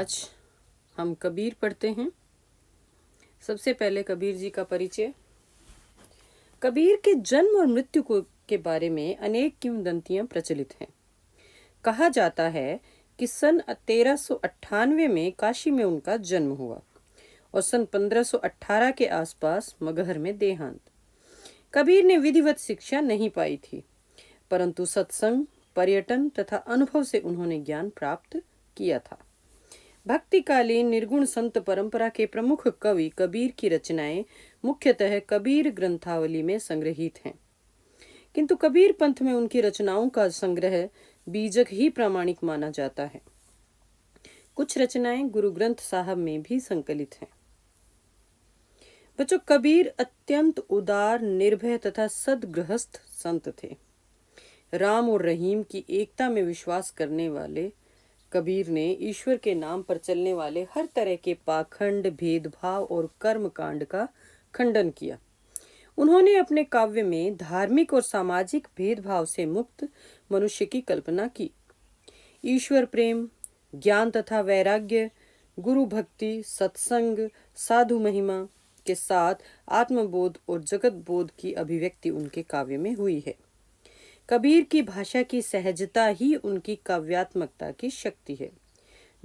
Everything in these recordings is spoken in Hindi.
आज हम कबीर पढ़ते हैं। सबसे पहले कबीर जी का परिचय। कबीर के जन्म और मृत्यु के बारे में अनेक किंवदंतियां प्रचलित हैं। कहा जाता है कि सन 1398 में काशी में उनका जन्म हुआ और सन 1518 के आसपास मगहर में देहांत। कबीर ने विधिवत शिक्षा नहीं पाई थी, परंतु सत्संग, पर्यटन तथा अनुभव से उन्होंने ज्ञान प्राप्त किया था। भक्तिकालीन निर्गुण संत परंपरा के प्रमुख कवि कबीर की रचनाएं मुख्यतः कबीर ग्रंथावली में संग्रहित हैं, किंतु कबीर पंथ में उनकी रचनाओं का संग्रह बीजक ही प्रामाणिक माना जाता है। कुछ रचनाएं गुरु ग्रंथ साहब में भी संकलित हैं। बच्चों, कबीर अत्यंत उदार, निर्भय तथा सद्गृहस्थ संत थे। राम और रहीम की एकता में विश्वास करने वाले कबीर ने ईश्वर के नाम पर चलने वाले हर तरह के पाखंड, भेदभाव और कर्म कांड का खंडन किया। उन्होंने अपने काव्य में धार्मिक और सामाजिक भेदभाव से मुक्त मनुष्य की कल्पना की। ईश्वर प्रेम, ज्ञान तथा वैराग्य, गुरु भक्ति, सत्संग, साधु महिमा के साथ आत्मबोध और जगत बोध की अभिव्यक्ति उनके काव्य में हुई है। कबीर की भाषा की सहजता ही उनकी काव्यात्मकता की शक्ति है।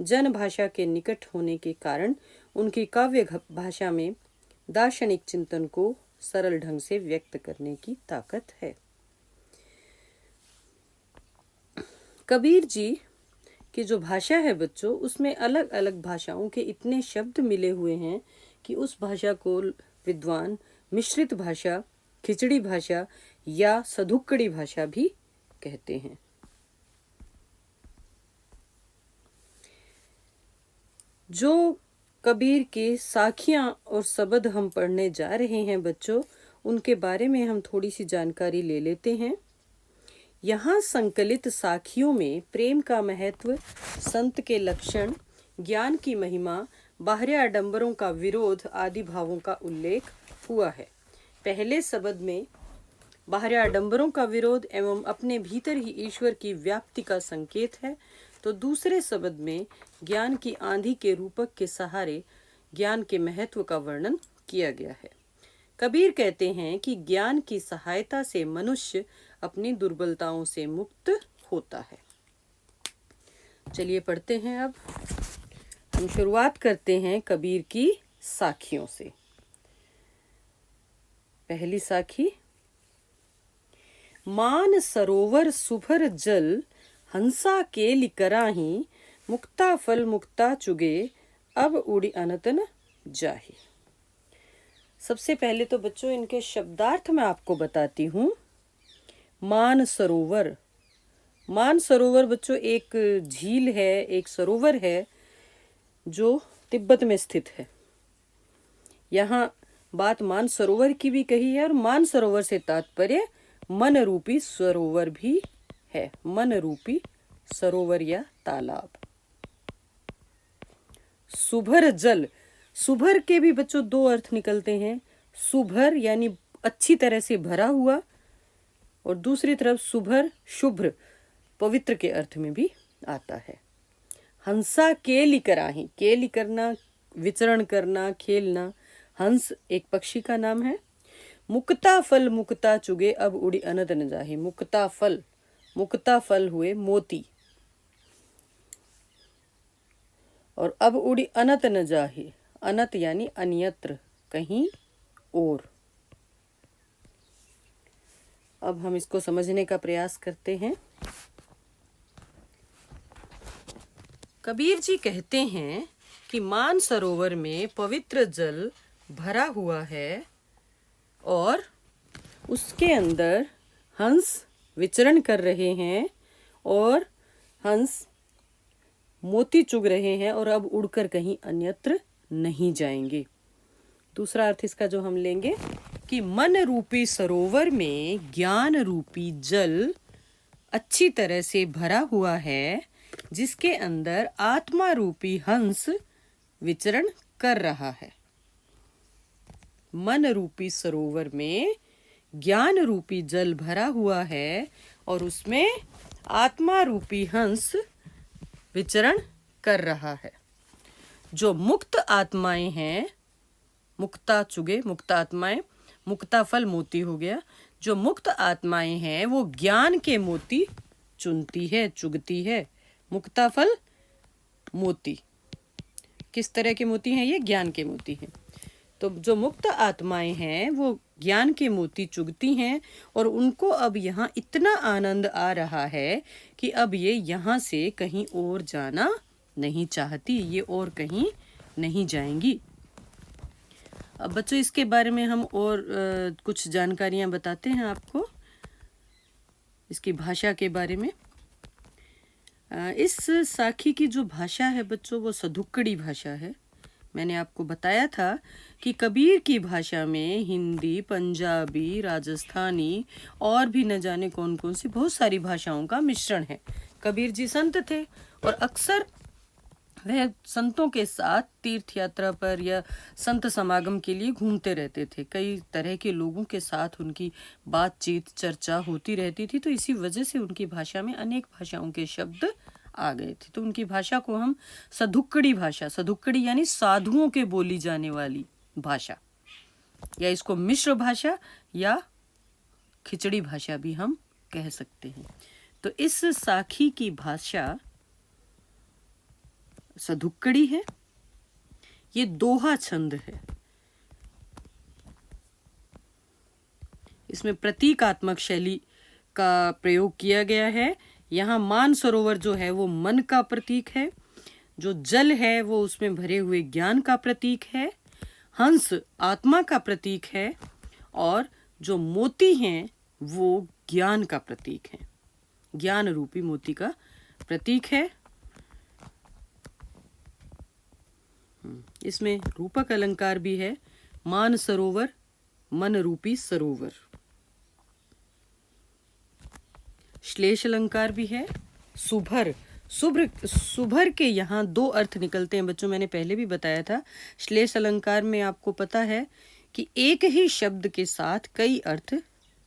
जन भाषा के निकट होने के कारण उनकी काव्य भाषा में दार्शनिक चिंतन को सरल ढंग से व्यक्त करने की ताकत है। कबीर जी की जो भाषा है बच्चों, उसमें अलग अलग भाषाओं के इतने शब्द मिले हुए हैं कि उस भाषा को विद्वान मिश्रित भाषा, खिचड़ी भाषा या सधुक्कड़ी भाषा भी कहते हैं। जो कबीर के साखियां और शब्द हम पढ़ने जा रहे हैं बच्चों, उनके बारे में हम थोड़ी सी जानकारी ले लेते हैं। यहाँ संकलित साखियों में प्रेम का महत्व, संत के लक्षण, ज्ञान की महिमा, बाह्य आडंबरों का विरोध आदि भावों का उल्लेख हुआ है। पहले शब्द में बाह्य आडंबरों का विरोध एवं अपने भीतर ही ईश्वर की व्याप्ति का संकेत है, तो दूसरे शब्द में ज्ञान की आंधी के रूपक के सहारे ज्ञान के महत्व का वर्णन किया गया है। कबीर कहते हैं कि ज्ञान की सहायता से मनुष्य अपनी दुर्बलताओं से मुक्त होता है। चलिए पढ़ते हैं। अब हम शुरुआत करते हैं कबीर की साखियों से। पहली साखी। मान सरोवर सुभर जल, हंसा केलि कराही, मुक्ता फल मुक्ता चुगे, अब उड़ी अनंत न जाही। सबसे पहले तो बच्चों इनके शब्दार्थ मैं आपको बताती हूँ। मान सरोवर। मान सरोवर बच्चों एक झील है, एक सरोवर है जो तिब्बत में स्थित है। यहाँ बात मान सरोवर की भी कही है और मान सरोवर से तात्पर्य मन रूपी सरोवर भी है। मन रूपी सरोवर या तालाब। सुभर जल। सुभर के भी बच्चों दो अर्थ निकलते हैं। सुभर यानी अच्छी तरह से भरा हुआ, और दूसरी तरफ सुभर शुभ्र, पवित्र के अर्थ में भी आता है। हंसा केलि कराही। केलि करना, विचरण करना, खेलना। हंस एक पक्षी का नाम है। मुक्ता फल मुक्ता चुगे, अब उड़ी अनंत न जाही। मुक्ता फल। मुक्ता फल हुए मोती, और अब उड़ी अनंत न जाही। अनंत यानी अन्यत्र, कहीं और। अब हम इसको समझने का प्रयास करते हैं। कबीर जी कहते हैं कि मान सरोवर में पवित्र जल भरा हुआ है और उसके अंदर हंस विचरण कर रहे हैं और हंस मोती चुग रहे हैं और अब उड़कर कहीं अन्यत्र नहीं जाएंगे। दूसरा अर्थ इसका जो हम लेंगे कि मन रूपी सरोवर में ज्ञान रूपी जल अच्छी तरह से भरा हुआ है, जिसके अंदर आत्मा रूपी हंस विचरण कर रहा है। मन रूपी सरोवर में ज्ञान रूपी जल भरा हुआ है और उसमें आत्मा रूपी हंस विचरण कर रहा है। जो मुक्त आत्माएं हैं, मुक्ता चुगे, मुक्त आत्माएं, मुक्ता फल मोती हो गया। जो मुक्त आत्माएं हैं वो ज्ञान के मोती चुनती है, चुगती है। मुक्ता फल मोती, किस तरह के मोती हैं ये? ज्ञान के मोती हैं। तो जो मुक्त आत्माएं हैं वो ज्ञान के मोती चुगती हैं और उनको अब यहाँ इतना आनंद आ रहा है कि अब ये यहाँ से कहीं और जाना नहीं चाहती, ये और कहीं नहीं जाएंगी। अब बच्चों इसके बारे में हम और कुछ जानकारियां बताते हैं आपको, इसकी भाषा के बारे में। इस साखी की जो भाषा है बच्चों वो सधुक्कड़ी भाषा है। मैंने आपको बताया था कि कबीर की भाषा में हिंदी, पंजाबी, राजस्थानी और भी न जाने कौन कौन सी बहुत सारी भाषाओं का मिश्रण है। कबीर जी संत थे और अक्सर वह संतों के साथ तीर्थ यात्रा पर या संत समागम के लिए घूमते रहते थे। कई तरह के लोगों के साथ उनकी बातचीत, चर्चा होती रहती थी, तो इसी वजह से उनकी भाषा में अनेक भाषाओं के शब्द आ गए थे। तो उनकी भाषा को हम सधुक्कड़ी भाषा, सधुक्कड़ी यानी साधुओं के बोली जाने वाली भाषा, या इसको मिश्र भाषा या खिचड़ी भाषा भी हम कह सकते हैं। तो इस साखी की भाषा सधुक्कड़ी है। ये दोहा छंद है। इसमें प्रतीकात्मक शैली का प्रयोग किया गया है। यहाँ मानसरोवर जो है वो मन का प्रतीक है, जो जल है वो उसमें भरे हुए ज्ञान का प्रतीक है, हंस आत्मा का प्रतीक है और जो मोती हैं वो ज्ञान का प्रतीक है, ज्ञान रूपी मोती का प्रतीक है। इसमें रूपक अलंकार भी है, मान सरोवर, मन रूपी सरोवर। श्लेष अलंकार भी है, सुभर। सुभर के यहाँ दो अर्थ निकलते हैं बच्चों, मैंने पहले भी बताया था। श्लेष अलंकार में आपको पता है कि एक ही शब्द के साथ कई अर्थ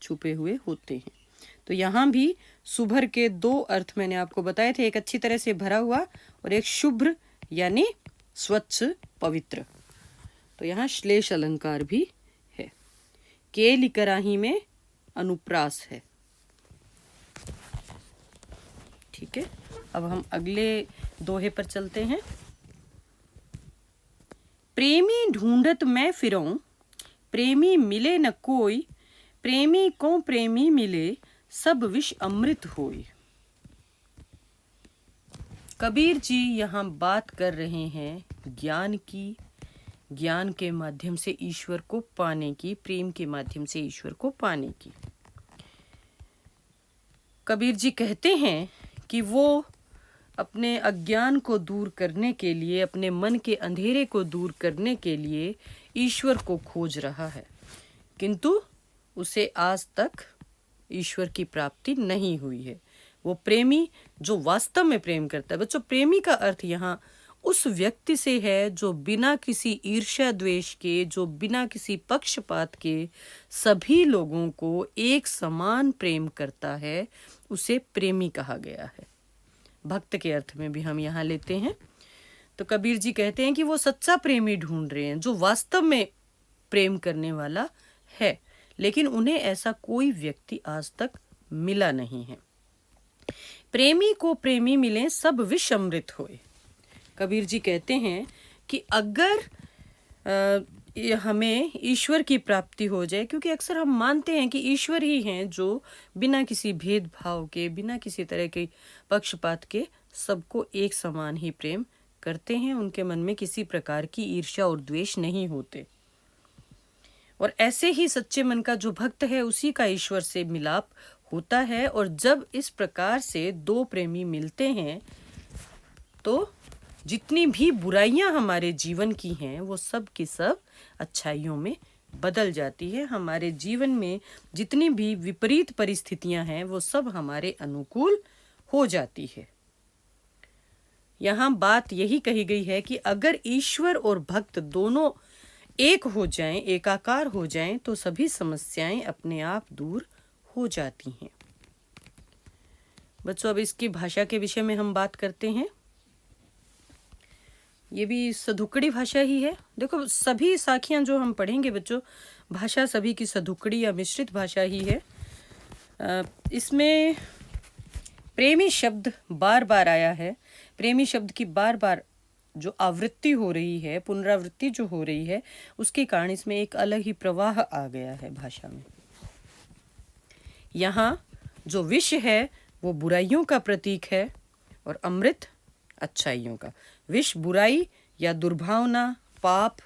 छुपे हुए होते हैं। तो यहाँ भी सुभर के दो अर्थ मैंने आपको बताए थे, एक अच्छी तरह से भरा हुआ और एक शुभ्र यानी स्वच्छ, पवित्र। तो यहाँ श्लेष अलंकार भी है। केली कराही में अनुप्रास है। ठीक है, अब हम अगले दोहे पर चलते हैं। प्रेमी ढूंढत मैं फिरऊं, प्रेमी मिले न कोई, प्रेमी को प्रेमी मिले, सब विष अमृत होई। कबीर जी यहाँ बात कर रहे हैं ज्ञान की, ज्ञान के माध्यम से ईश्वर को पाने की, प्रेम के माध्यम से ईश्वर को पाने की। कबीर जी कहते हैं कि वो अपने अज्ञान को दूर करने के लिए, अपने मन के अंधेरे को दूर करने के लिए ईश्वर को खोज रहा है, किंतु उसे आज तक ईश्वर की प्राप्ति नहीं हुई है। वो प्रेमी जो वास्तव में प्रेम करता है, बच्चों प्रेमी का अर्थ यहाँ उस व्यक्ति से है जो बिना किसी ईर्ष्या द्वेष के, जो बिना किसी पक्षपात के सभी लोगों को एक समान प्रेम करता है, उसे प्रेमी कहा गया है। भक्त के अर्थ में भी हम यहाँ लेते हैं। तो कबीर जी कहते हैं कि वो सच्चा प्रेमी ढूंढ रहे हैं जो वास्तव में प्रेम करने वाला है, लेकिन उन्हें ऐसा कोई व्यक्ति आज तक मिला नहीं है। प्रेमी को प्रेमी मिले, सब विष अमृत होए। कबीर जी कहते हैं कि अगर हमें ईश्वर की प्राप्ति हो जाए, क्योंकि अक्सर हम मानते हैं कि ईश्वर ही हैं जो बिना किसी भेदभाव के, बिना किसी तरह के पक्षपात के सबको एक समान ही प्रेम करते हैं, उनके मन में किसी प्रकार की ईर्ष्या और द्वेष नहीं होते। और ऐसे ही सच्चे मन का जो भक्त है उसी का ईश्वर से मिलाप होता है। और जब इस प्रकार से दो प्रेमी मिलते हैं तो जितनी भी बुराइयां हमारे जीवन की हैं वो सब की सब अच्छाइयों में बदल जाती है। हमारे जीवन में जितनी भी विपरीत परिस्थितियां हैं वो सब हमारे अनुकूल हो जाती है। यहाँ बात यही कही गई है कि अगर ईश्वर और भक्त दोनों एक हो जाएं, एकाकार हो जाएं, तो सभी समस्याएं अपने आप दूर हो जाती हैं। बच्चों अब इसकी भाषा के विषय में हम बात करते हैं। ये भी सधुकड़ी भाषा ही है। देखो सभी साखियां जो हम पढ़ेंगे बच्चों, भाषा सभी की सधुकड़ी या मिश्रित भाषा ही है। इसमें प्रेमी शब्द बार बार आया है। प्रेमी शब्द की बार बार जो आवृत्ति हो रही है, पुनरावृत्ति जो हो रही है, उसके कारण इसमें एक अलग ही प्रवाह आ गया है भाषा में। यहाँ जो विष है वो बुराइयों का प्रतीक है और अमृत अच्छाइयों का। विष बुराई या दुर्भावना, पाप,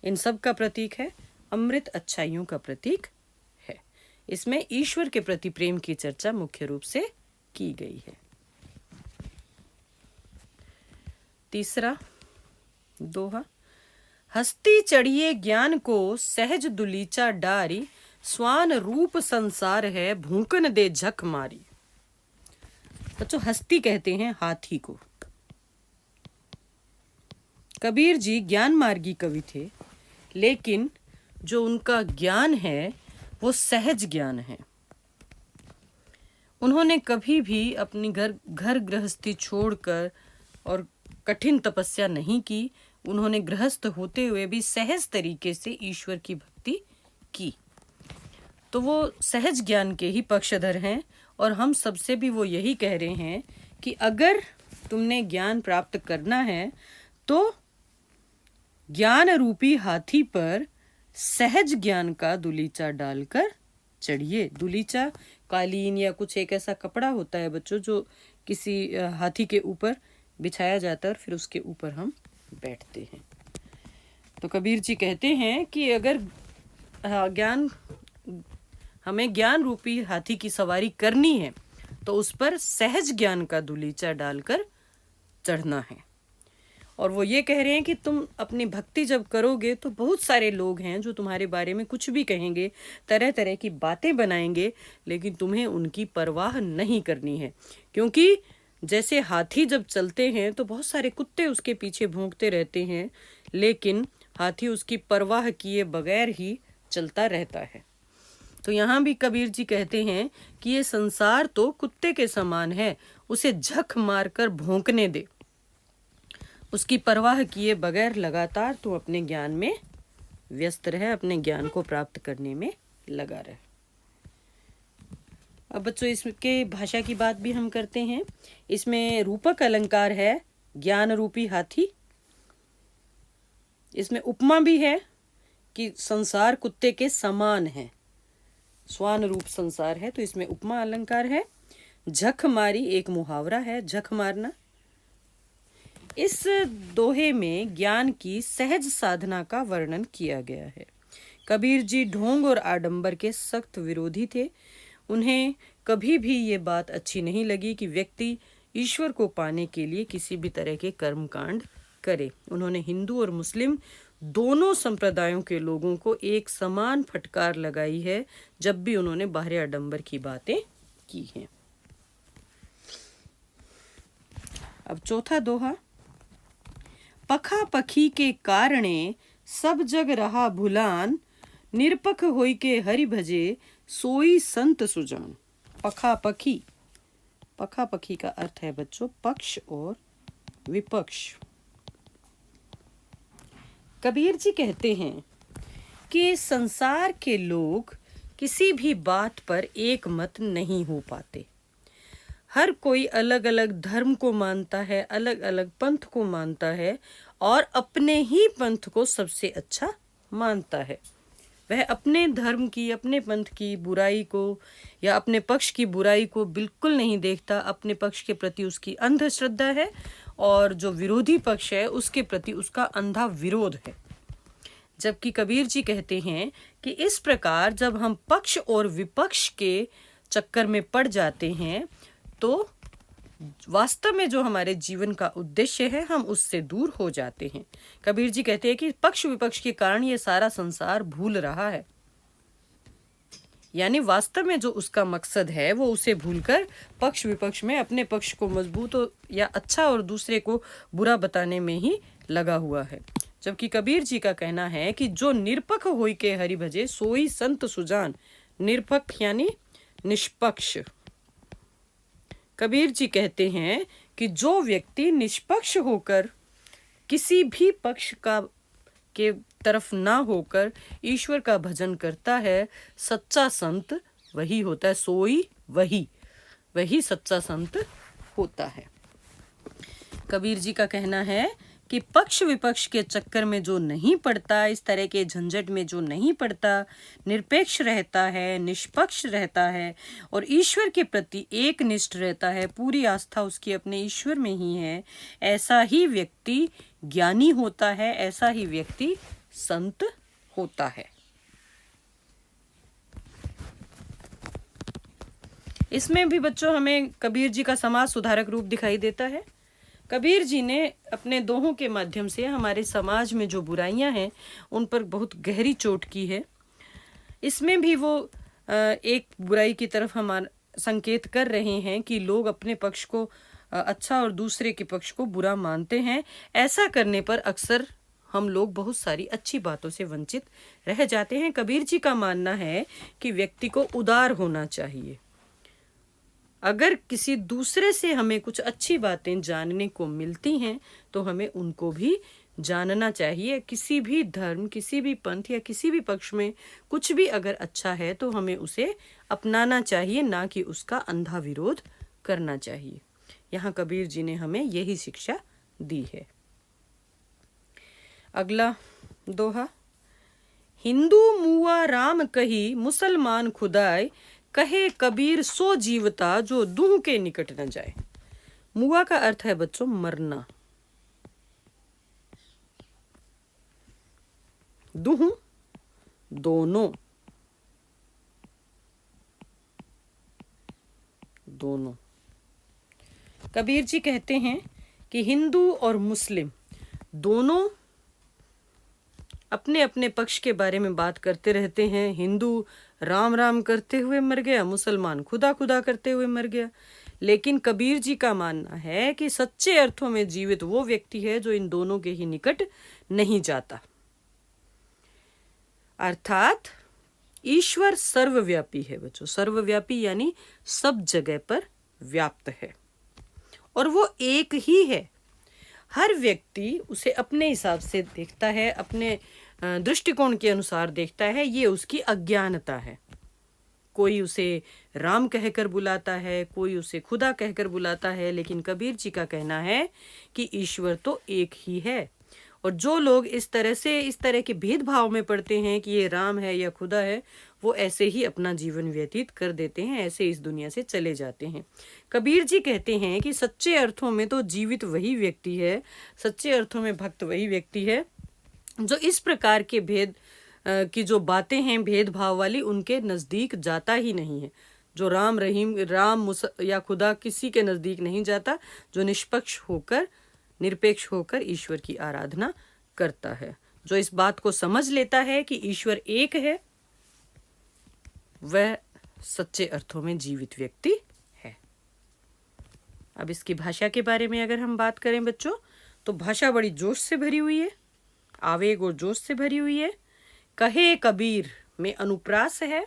इन सब का प्रतीक है। अमृत अच्छाइयों का प्रतीक है। इसमें ईश्वर के प्रति प्रेम की चर्चा मुख्य रूप से की गई है। तीसरा दोहा, हस्ती चढ़िए ज्ञान को सहज दुलीचा डारी, स्वान रूप संसार है भूकन दे झक मारी। बच्चों हस्ती कहते हैं हाथी को। कबीर जी ज्ञान मार्गी कवि थे, लेकिन जो उनका ज्ञान है वो सहज ज्ञान है। उन्होंने कभी भी अपनी घर गृहस्थी छोड़कर और कठिन तपस्या नहीं की। उन्होंने गृहस्थ होते हुए भी सहज तरीके से ईश्वर की भक्ति की। तो वो सहज ज्ञान के ही पक्षधर हैं और हम सबसे भी वो यही कह रहे हैं कि अगर तुमने ज्ञान प्राप्त करना है तो ज्ञान रूपी हाथी पर सहज ज्ञान का दुलीचा डालकर चढ़िए। दुलीचा कालीन या कुछ एक ऐसा कपड़ा होता है बच्चों जो किसी हाथी के ऊपर बिछाया जाता है और फिर उसके ऊपर हम बैठते हैं। तो कबीर जी कहते हैं कि अगर हमें ज्ञान रूपी हाथी की सवारी करनी है तो उस पर सहज ज्ञान का दुलीचा डालकर चढ़ना है। और वो ये कह रहे हैं कि तुम अपनी भक्ति जब करोगे तो बहुत सारे लोग हैं जो तुम्हारे बारे में कुछ भी कहेंगे, तरह तरह की बातें बनाएंगे, लेकिन तुम्हें उनकी परवाह नहीं करनी है। क्योंकि जैसे हाथी जब चलते हैं तो बहुत सारे कुत्ते उसके पीछे भौंकते रहते हैं, लेकिन हाथी उसकी परवाह किए बगैर ही चलता रहता है। तो यहाँ भी कबीर जी कहते हैं कि ये संसार तो कुत्ते के समान है, उसे झक मारकर भौंकने दे, उसकी परवाह किए बगैर लगातार तू अपने ज्ञान में व्यस्त रहे, अपने ज्ञान को प्राप्त करने में लगा रहे। अब बच्चों इसके भाषा की बात भी हम करते हैं। इसमें रूपक अलंकार है ज्ञान रूपी हाथी। इसमें उपमा भी है कि संसार कुत्ते के समान है, स्वान रूप संसार है, तो इसमें उपमा अलंकार है। झक मारी एक मुहावरा है, झक मारना। इस दोहे में ज्ञान की सहज साधना का वर्णन किया गया है। कबीर जी ढोंग और आडंबर के सख्त विरोधी थे। उन्हें कभी भी ये बात अच्छी नहीं लगी कि व्यक्ति ईश्वर को पाने के लिए किसी भी तरह के कर्मकांड करे। उन्होंने हिंदू और मुस्लिम दोनों संप्रदायों के लोगों को एक समान फटकार लगाई है जब भी उन्होंने बाहरी आडंबर की बातें की हैं। अब चौथा दोहा, पखा पखी के कारणे सब जग रहा भुलान, निरपख होई के हरि भजे सोई संत सुजान। पखा पखी, पखा पखी का अर्थ है बच्चों पक्ष और विपक्ष। कबीर जी कहते हैं कि संसार के लोग किसी भी बात पर एक मत नहीं हो पाते। हर कोई अलग अलग धर्म को मानता है, अलग अलग पंथ को मानता है और अपने ही पंथ को सबसे अच्छा मानता है। वह अपने धर्म की, अपने पंथ की बुराई को या अपने पक्ष की बुराई को बिल्कुल नहीं देखता। अपने पक्ष के प्रति उसकी अंधश्रद्धा है और जो विरोधी पक्ष है उसके प्रति उसका अंधा विरोध है। जबकि कबीर जी कहते हैं कि इस प्रकार जब हम पक्ष और विपक्ष के चक्कर में पड़ जाते हैं तो वास्तव में जो हमारे जीवन का उद्देश्य है हम उससे दूर हो जाते हैं। कबीर जी कहते हैं कि पक्ष विपक्ष के कारण ये सारा संसार भूल रहा है, यानी वास्तव में जो उसका मकसद है वो उसे भूलकर पक्ष विपक्ष में अपने पक्ष को मजबूत या अच्छा और दूसरे को बुरा बताने में ही लगा हुआ है। जबकि कबीर जी का कहना है कि जो निरपख होई के हरि भजे सोई संत सुजान। निरपख यानी निष्पक्ष। कबीर जी कहते हैं कि जो व्यक्ति निष्पक्ष होकर किसी भी पक्ष का के तरफ ना होकर ईश्वर का भजन करता है, सच्चा संत वही होता है। सोई वही सच्चा संत होता है। कबीर जी का कहना है कि पक्ष विपक्ष के चक्कर में जो नहीं पड़ता, इस तरह के झंझट में जो नहीं पड़ता, निरपेक्ष रहता है, निष्पक्ष रहता है और ईश्वर के प्रति एक निष्ठ रहता है, पूरी आस्था उसकी अपने ईश्वर में ही है, ऐसा ही व्यक्ति ज्ञानी होता है, ऐसा ही व्यक्ति संत होता है। इसमें भी बच्चों हमें कबीर जी का समाज सुधारक रूप दिखाई देता है। कबीर जी ने अपने दोहों के माध्यम से हमारे समाज में जो बुराइयां हैं उन पर बहुत गहरी चोट की है। इसमें भी वो एक बुराई की तरफ हमारा संकेत कर रहे हैं कि लोग अपने पक्ष को अच्छा और दूसरे के पक्ष को बुरा मानते हैं। ऐसा करने पर अक्सर हम लोग बहुत सारी अच्छी बातों से वंचित रह जाते हैं। कबीर जी का मानना है कि व्यक्ति को उदार होना चाहिए। अगर किसी दूसरे से हमें कुछ अच्छी बातें जानने को मिलती हैं तो हमें उनको भी जानना चाहिए। किसी भी धर्म, किसी भी पंथ या किसी भी पक्ष में कुछ भी अगर अच्छा है तो हमें उसे अपनाना चाहिए, ना कि उसका अंधा विरोध करना चाहिए। यहाँ कबीर जी ने हमें यही शिक्षा दी है। अगला दोहा, हिंदू मुआ राम कही, मुसलमान खुदाई, कहे कबीर सो जीवता, जो दूह के निकट न जाए। मुआ का अर्थ है बच्चों मरना, दूह दोनों, दोनों। कबीर जी कहते हैं कि हिंदू और मुस्लिम दोनों अपने अपने पक्ष के बारे में बात करते रहते हैं। हिंदू राम राम करते हुए मर गया, मुसलमान खुदा खुदा करते हुए मर गया। लेकिन कबीर जी का मानना है कि सच्चे अर्थों में जीवित वो व्यक्ति है जो इन दोनों के ही निकट नहीं जाता। अर्थात ईश्वर सर्वव्यापी है बच्चों। सर्वव्यापी यानी सब जगह पर व्याप्त है और वो एक ही है। हर व्यक्ति उसे अपने हिसाब से देखता है, अपने दृष्टिकोण के अनुसार देखता है। ये उसकी अज्ञानता है। कोई उसे राम कहकर बुलाता है, कोई उसे खुदा कहकर बुलाता है, लेकिन कबीर जी का कहना है कि ईश्वर तो एक ही है। और जो लोग इस तरह के भेदभाव में पड़ते हैं कि ये राम है या खुदा है, वो ऐसे ही अपना जीवन व्यतीत कर देते हैं, ऐसे इस दुनिया से चले जाते हैं। कबीर जी कहते हैं कि सच्चे अर्थों में तो जीवित वही व्यक्ति है, सच्चे अर्थों में भक्त वही व्यक्ति है जो इस प्रकार के भेद की जो बातें हैं भेदभाव वाली, उनके नज़दीक जाता ही नहीं है। जो राम रहीम, या खुदा किसी के नज़दीक नहीं जाता, जो निष्पक्ष होकर, निरपेक्ष होकर ईश्वर की आराधना करता है। जो इस बात को समझ लेता है कि ईश्वर एक है, वह सच्चे अर्थों में जीवित व्यक्ति है। अब इसकी भाषा के बारे में अगर हम बात करें बच्चों, तो भाषा बड़ी जोश से भरी हुई है, आवेग और जोश से भरी हुई है। कहे कबीर में अनुप्रास है।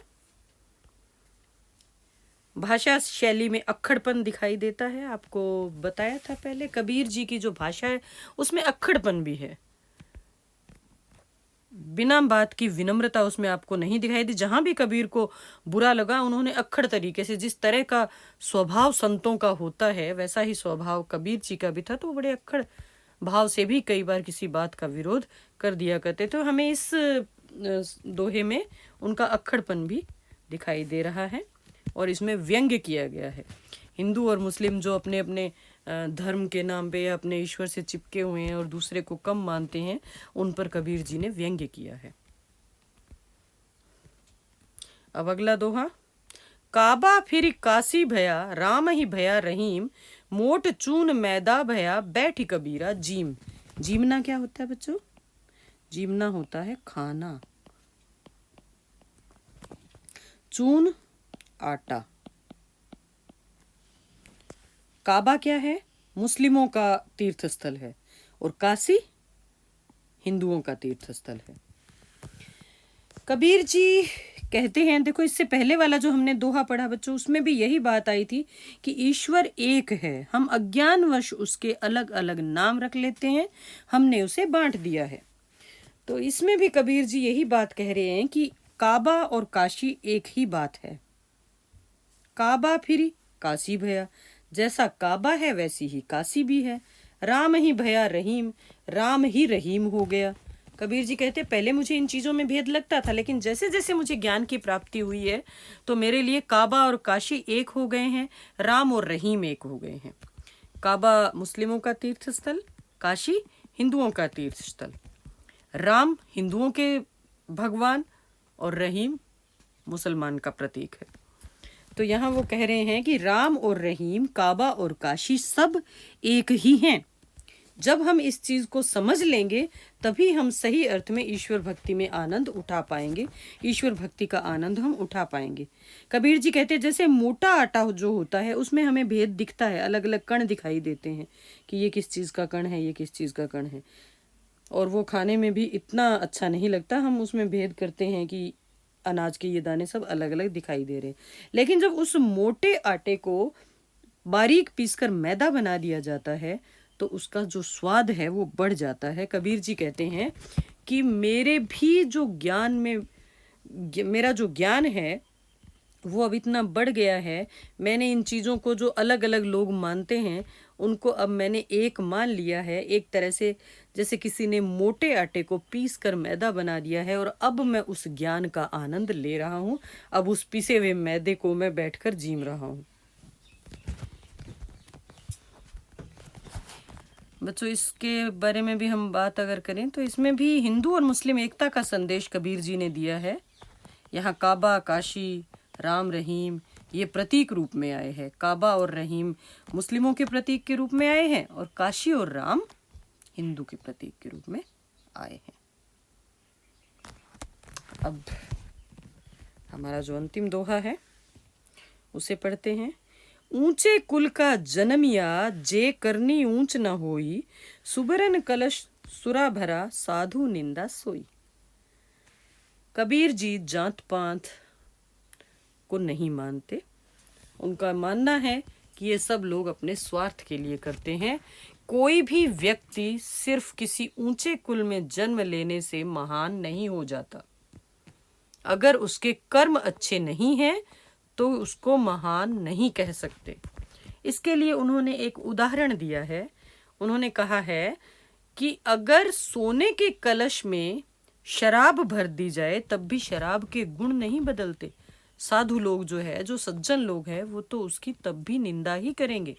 भाषा शैली में अक्खड़पन दिखाई देता है। आपको बताया था पहले, कबीर जी की जो भाषा है उसमें अक्खड़पन भी है। बिना बात की विनम्रता उसमें आपको नहीं दिखाई दी। जहां भी कबीर को बुरा लगा, उन्होंने अक्खड़ तरीके से, जिस तरह का स्वभाव संतों का होता है वैसा ही स्वभाव कबीर जी का भी था, तो बड़े अक्खड़ भाव से भी कई बार किसी बात का विरोध कर दिया करते। तो हमें इस दोहे में उनका अक्खड़पन भी दिखाई दे रहा है और इसमें व्यंग्य किया गया है। हिंदू और मुस्लिम जो अपने अपने धर्म के नाम पे या अपने ईश्वर से चिपके हुए हैं और दूसरे को कम मानते हैं, उन पर कबीर जी ने व्यंग्य किया है। अब अगला दोहा, काबा फिर काशी भया, राम ही भया रहीम, मोट चून मैदा भया, बैठी कबीरा जीम। जीमना क्या होता है बच्चों? जीमना होता है खाना, चून आटा। काबा क्या है? मुस्लिमों का तीर्थ स्थल है और काशी हिंदुओं का तीर्थ स्थल है। कबीर जी कहते हैं, देखो इससे पहले वाला जो हमने दोहा पढ़ा बच्चों, उसमें भी यही बात आई थी कि ईश्वर एक है, हम अज्ञानवश उसके अलग अलग नाम रख लेते हैं, हमने उसे बांट दिया है। तो इसमें भी कबीर जी यही बात कह रहे हैं कि काबा और काशी एक ही बात है। काबा फिरी काशी भया, जैसा काबा है वैसी ही काशी भी है। राम ही भया रहीम, राम ही रहीम हो गया। कबीर जी कहते पहले मुझे इन चीज़ों में भेद लगता था, लेकिन जैसे जैसे मुझे ज्ञान की प्राप्ति हुई है तो मेरे लिए काबा और काशी एक हो गए हैं, राम और रहीम एक हो गए हैं। काबा मुस्लिमों का तीर्थ स्थल, काशी हिंदुओं का तीर्थ स्थल, राम हिंदुओं के भगवान और रहीम मुसलमान का प्रतीक है। तो यहाँ वो कह रहे हैं कि राम और रहीम, काबा और काशी सब एक ही हैं। जब हम इस चीज़ को समझ लेंगे तभी हम सही अर्थ में ईश्वर भक्ति में आनंद उठा पाएंगे, ईश्वर भक्ति का आनंद हम उठा पाएंगे। कबीर जी कहते हैं जैसे मोटा आटा जो होता है उसमें हमें भेद दिखता है, अलग अलग कण दिखाई देते हैं कि ये किस चीज़ का कण है, ये किस चीज़ का कण है, और वो खाने में भी इतना अच्छा नहीं लगता। हम उसमें भेद करते हैं कि अनाज के ये दाने सब अलग अलग दिखाई दे रहे हैं। लेकिन जब उस मोटे आटे को बारीक पीसकर मैदा बना दिया जाता है तो उसका जो स्वाद है वो बढ़ जाता है। कबीर जी कहते हैं कि मेरे भी जो ज्ञान में, मेरा जो ज्ञान है वो अब इतना बढ़ गया है, मैंने इन चीज़ों को जो अलग अलग लोग मानते हैं उनको अब मैंने एक मान लिया है। एक तरह से जैसे किसी ने मोटे आटे को पीस कर मैदा बना दिया है, और अब मैं उस ज्ञान का आनंद ले रहा हूँ। अब उस पिसे हुए मैदे को मैं बैठकर जीम रहा हूँ। बच्चों इसके बारे में भी हम बात अगर करें तो इसमें भी हिंदू और मुस्लिम एकता का संदेश कबीर जी ने दिया है। यहाँ काबा, काशी, राम, रहीम ये प्रतीक रूप में आए हैं। काबा और रहीम मुस्लिमों के प्रतीक के रूप में आए हैं और काशी और राम हिंदू के प्रतीक के रूप में आए हैं। अब हमारा जो अंतिम दोहा है उसे पढ़ते हैं। ऊंचे कुल का जन्मिया, जे करनी ऊंच न होई, सुबरन कलश सुरा भरा, साधु निंदा सोई। कबीर जी जात पात को नहीं मानते। उनका मानना है कि ये सब लोग अपने स्वार्थ के लिए करते हैं। कोई भी व्यक्ति सिर्फ किसी ऊंचे कुल में जन्म लेने से महान नहीं हो जाता। अगर उसके कर्म अच्छे नहीं हैं तो उसको महान नहीं कह सकते। इसके लिए उन्होंने एक उदाहरण दिया है। उन्होंने कहा है कि अगर सोने के कलश में शराब भर दी जाए तब भी शराब के गुण नहीं बदलते। साधु लोग जो है, जो सज्जन लोग हैं, वो तो उसकी तब भी निंदा ही करेंगे।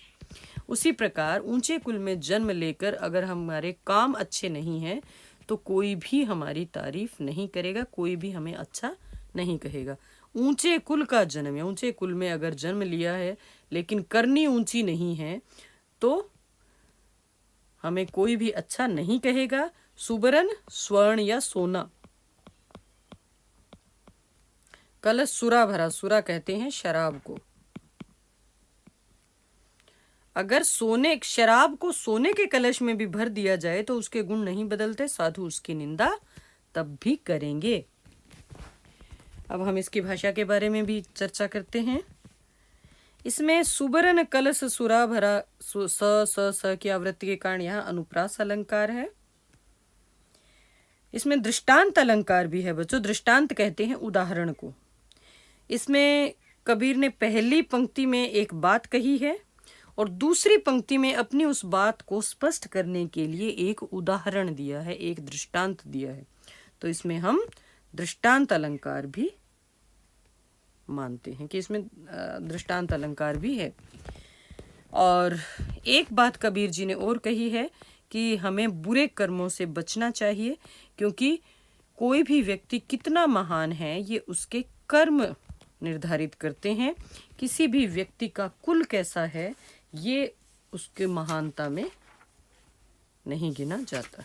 उसी प्रकार ऊंचे कुल में जन्म लेकर अगर हमारे काम अच्छे नहीं हैं तो कोई भी हमारी तारीफ नहीं करेगा, कोई भी हमें अच्छा नहीं कहेगा। ऊंचे कुल का जन्म है, ऊंचे कुल में अगर जन्म लिया है लेकिन करनी ऊंची नहीं है तो हमें कोई भी अच्छा नहीं कहेगा। सुबरन स्वर्ण या सोना, कलश सुरा भरा, सुरा कहते हैं शराब को। अगर शराब को सोने के कलश में भी भर दिया जाए तो उसके गुण नहीं बदलते, साधु उसकी निंदा तब भी करेंगे। अब हम इसकी भाषा के बारे में भी चर्चा करते हैं। इसमें सुबरन कलश सुरा भरा, स की आवृत्ति के कारण यहाँ अनुप्रास अलंकार है। इसमें दृष्टांत अलंकार भी है बच्चों। दृष्टांत कहते हैं उदाहरण को। इसमें कबीर ने पहली पंक्ति में एक बात कही है और दूसरी पंक्ति में अपनी उस बात को स्पष्ट करने के लिए एक उदाहरण दिया है, एक दृष्टांत दिया है। तो इसमें हम दृष्टांत अलंकार भी मानते हैं कि इसमें दृष्टांत अलंकार भी है। और एक बात कबीर जी ने और कही है कि हमें बुरे कर्मों से बचना चाहिए, क्योंकि कोई भी व्यक्ति कितना महान है ये उसके कर्म निर्धारित करते हैं। किसी भी व्यक्ति का कुल कैसा है ये उसके महानता में नहीं गिना जाता।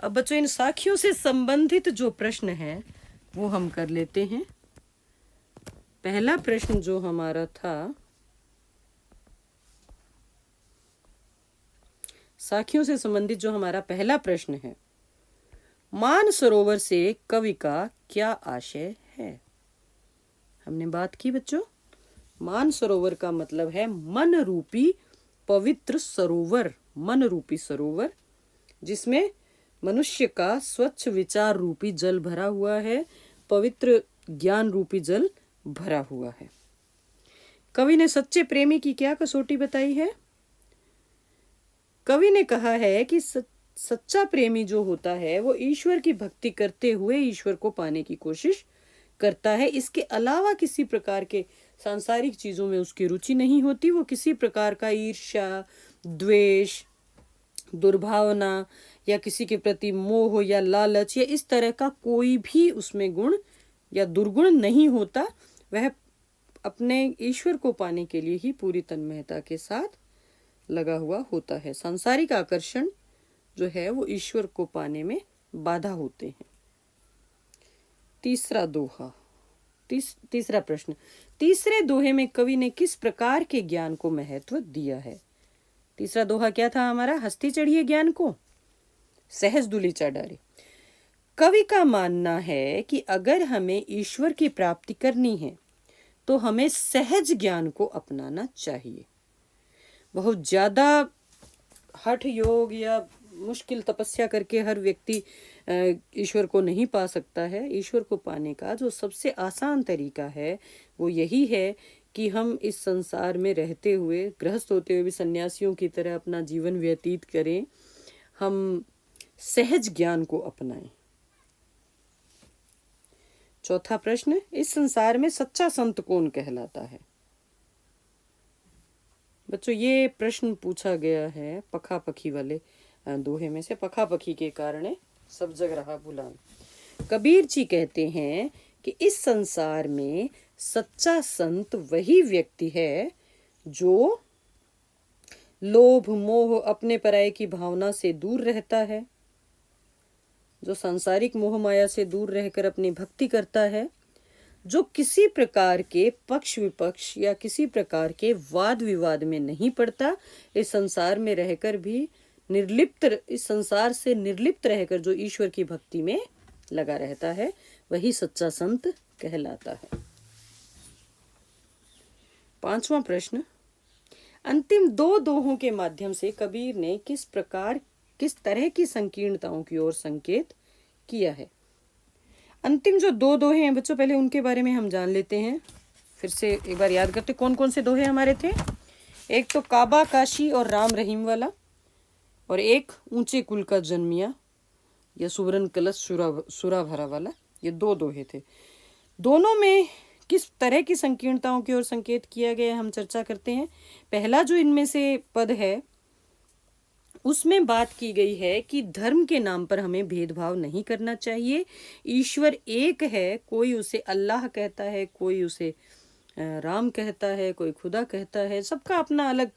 अब बच्चों इन साखियों से संबंधित जो प्रश्न है वो हम कर लेते हैं। पहला प्रश्न जो हमारा था, साखियों से संबंधित जो हमारा पहला प्रश्न है, मान सरोवर से कवि का क्या आशय है? हमने बात की बच्चों, मानसरोवर का मतलब है मन रूपी पवित्र सरोवर, मन रूपी सरोवर जिसमें मनुष्य का स्वच्छ विचार रूपी जल भरा हुआ है, पवित्र ज्ञान रूपी जल भरा हुआ है। कवि ने सच्चे प्रेमी की क्या कसौटी बताई है? कवि ने कहा है कि सच्चा प्रेमी जो होता है वो ईश्वर की भक्ति करते हुए ईश्वर को पाने की कोशिश करता है। इसके अलावा किसी प्रकार के सांसारिक चीजों में उसकी रुचि नहीं होती। वो किसी प्रकार का ईर्ष्या, द्वेष, दुर्भावना या किसी के प्रति मोह या लालच या इस तरह का कोई भी उसमें गुण या दुर्गुण नहीं होता। वह अपने ईश्वर को पाने के लिए ही पूरी तन्मयता के साथ लगा हुआ होता है। सांसारिक आकर्षण जो है वो ईश्वर को पाने में बाधा होते हैं। तीसरा दोहा, तीसरा प्रश्न, तीसरे दोहे में कवि ने किस प्रकार के ज्ञान को महत्व दिया है? तीसरा दोहा क्या था हमारा? हस्ती चढ़िए ज्ञान को सहज धूलि चा डारे। कवि का मानना है कि अगर हमें ईश्वर की प्राप्ति करनी है तो हमें सहज ज्ञान को अपनाना चाहिए। बहुत ज्यादा हठ योग या मुश्किल तपस्या करके हर व्यक्ति ईश्वर को नहीं पा सकता है। ईश्वर को पाने का जो सबसे आसान तरीका है वो यही है कि हम इस संसार में रहते हुए, गृहस्थ होते हुए भी सन्यासियों की तरह अपना जीवन व्यतीत करें। हम सहज ज्ञान को अपनाएं। चौथा प्रश्न, इस संसार में सच्चा संत कौन कहलाता है? बच्चों ये प्रश्न पूछा गया है पखा पखी वाले दोहे में से। पखा पखी के कारण सब जग रहा बुलान। कबीर जी कहते हैं कि इस संसार में सच्चा संत वही व्यक्ति है जो लोभ, मोह, अपने पराये की भावना से दूर रहता है, जो सांसारिक मोह माया से दूर रहकर अपनी भक्ति करता है, जो किसी प्रकार के पक्ष विपक्ष या किसी प्रकार के वाद विवाद में नहीं पड़ता, इस संसार में रहकर भी निर्लिप्त, इस संसार से निर्लिप्त रहकर जो ईश्वर की भक्ति में लगा रहता है, वही सच्चा संत कहलाता है। पांचवा प्रश्न, अंतिम दो दोहों के माध्यम से कबीर ने किस तरह की संकीर्णताओं की ओर संकेत किया है? अंतिम जो दो दोहे हैं बच्चों, पहले उनके बारे में हम जान लेते हैं। फिर से एक बार याद करते कौन कौन से दोहे हमारे थे। एक तो काबा काशी और राम रहीम वाला, और एक ऊंचे कुल का जन्मिया या सुवर्ण कलश सुरा भरा वाला। ये दो दोहे थे। दोनों में किस तरह की संकीर्णताओं की ओर संकेत किया गया हम चर्चा करते हैं। पहला जो इनमें से पद है उसमें बात की गई है कि धर्म के नाम पर हमें भेदभाव नहीं करना चाहिए। ईश्वर एक है, कोई उसे अल्लाह कहता है, कोई उसे राम कहता है, कोई खुदा कहता है। सबका अपना अलग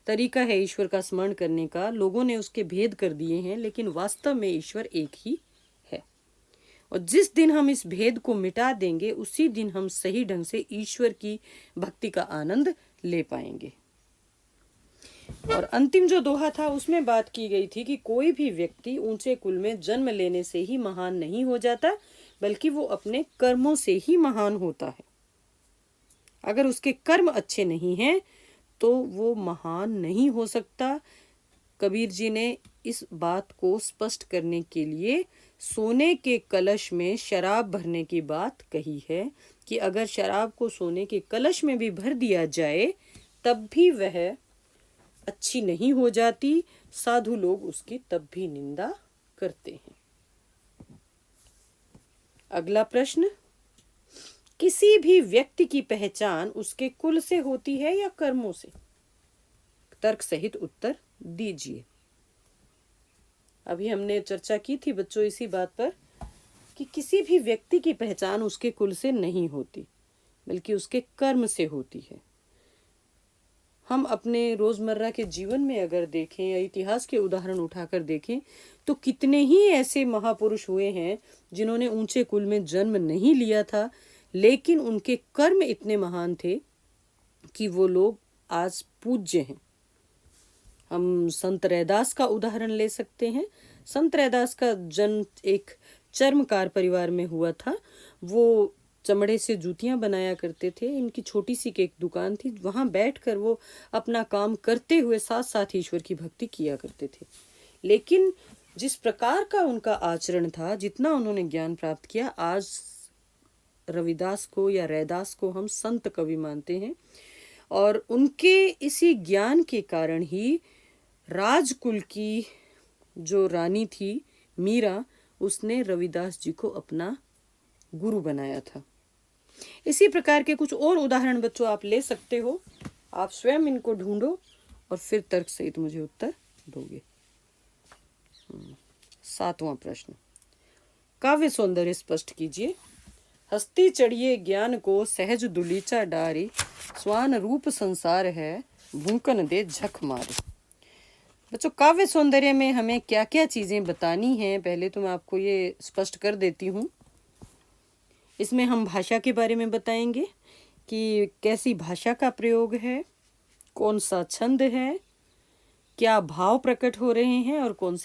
तरीका है ईश्वर का स्मरण करने का। लोगों ने उसके भेद कर दिए हैं, लेकिन वास्तव में ईश्वर एक ही है। और जिस दिन हम इस भेद को मिटा देंगे उसी दिन हम सही ढंग से ईश्वर की भक्ति का आनंद ले पाएंगे। और अंतिम जो दोहा था उसमें बात की गई थी कि कोई भी व्यक्ति ऊंचे कुल में जन्म लेने से ही महान नहीं हो जाता, बल्कि वो अपने कर्मों से ही महान होता है। अगर उसके कर्म अच्छे नहीं हैं तो वो महान नहीं हो सकता। कबीर जी ने इस बात को स्पष्ट करने के लिए सोने के कलश में शराब भरने की बात कही है कि अगर शराब को सोने के कलश में भी भर दिया जाए तब भी वह अच्छी नहीं हो जाती। साधु लोग उसकी तब भी निंदा करते हैं। अगला प्रश्न, किसी भी व्यक्ति की पहचान उसके कुल से होती है या कर्मों से? तर्क सहित उत्तर दीजिए। अभी हमने चर्चा की थी बच्चों इसी बात पर कि किसी भी व्यक्ति की पहचान उसके कुल से नहीं होती, बल्कि उसके कर्म से होती है। हम अपने रोजमर्रा के जीवन में अगर देखें या इतिहास के उदाहरण उठाकर देखें तो कितने ही ऐसे महापुरुष हुए हैं जिन्होंने ऊंचे कुल में जन्म नहीं लिया था, लेकिन उनके कर्म इतने महान थे कि वो लोग आज पूज्य हैं। हम संत रैदास का उदाहरण ले सकते हैं। संत रैदास का जन्म एक चर्मकार परिवार में हुआ था। वो चमड़े से जूतियां बनाया करते थे। इनकी छोटी सी एक दुकान थी, वहां बैठकर वो अपना काम करते हुए साथ साथ ईश्वर की भक्ति किया करते थे। लेकिन जिस प्रकार का उनका आचरण था, जितना उन्होंने ज्ञान प्राप्त किया, आज रविदास को या रैदास को हम संत कवि मानते हैं। और उनके इसी ज्ञान के कारण ही राजकुल की जो रानी थी मीरा, उसने रविदास जी को अपना गुरु बनाया था। इसी प्रकार के कुछ और उदाहरण बच्चों आप ले सकते हो। आप स्वयं इनको ढूंढो और फिर तर्क सहित मुझे उत्तर दोगे। 7वां प्रश्न, काव्य सौंदर्य स्पष्ट कीजिए। हस्ती चढ़िए ज्ञान को सहज दुलीचा डारी, स्वान रूप संसार है भूकन दे झक मारे। बच्चों, काव्य सौंदर्य में हमें क्या क्या चीजें बतानी हैं, पहले तो मैं आपको ये स्पष्ट कर देती हूँ। इसमें हम भाषा के बारे में बताएंगे कि कैसी भाषा का प्रयोग है, कौन सा छंद है, क्या भाव प्रकट हो रहे हैं और कौन से